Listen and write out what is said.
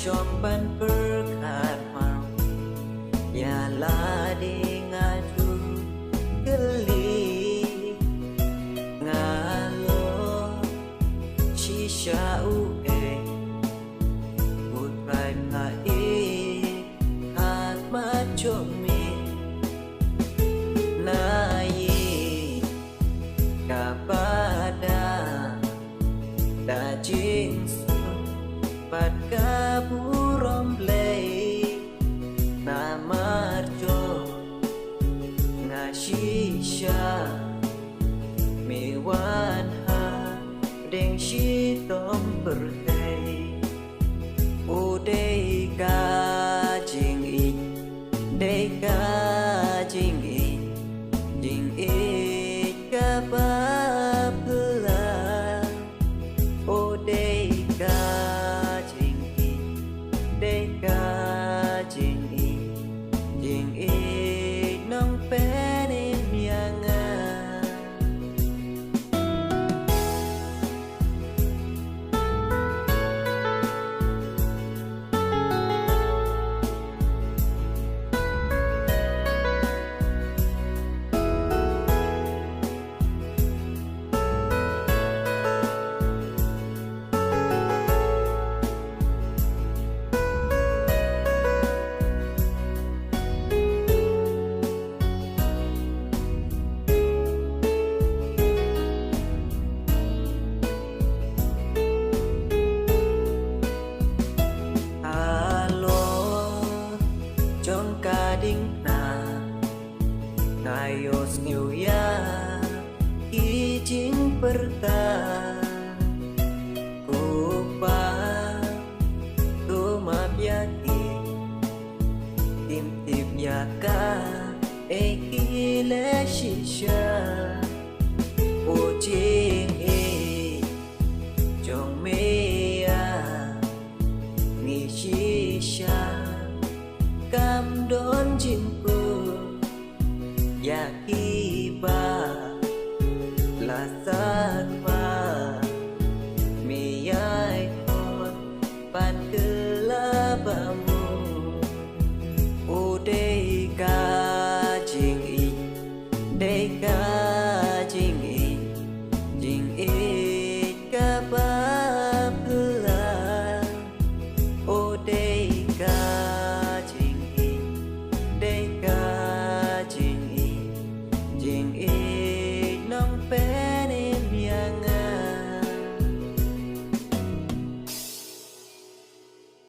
Syong ban berkat mau ya ladi ngadu geli ngalo shisha ue putrai ngai hat machomi nayi kapada dajing Pat kaburom play na marjo nga shisha mewan ha deng shitom bertay udai ka jing i dei ka jing i ka papla udai ka Deka jing i nong penin mianga Kading na ngayos nguya kijing perta kupa tumapyaki tim yaka ekile shisha ujing jong mea ni shisha Cam đón chimku yakiba la satwa miyai hot pan kelabamu udai ka jing i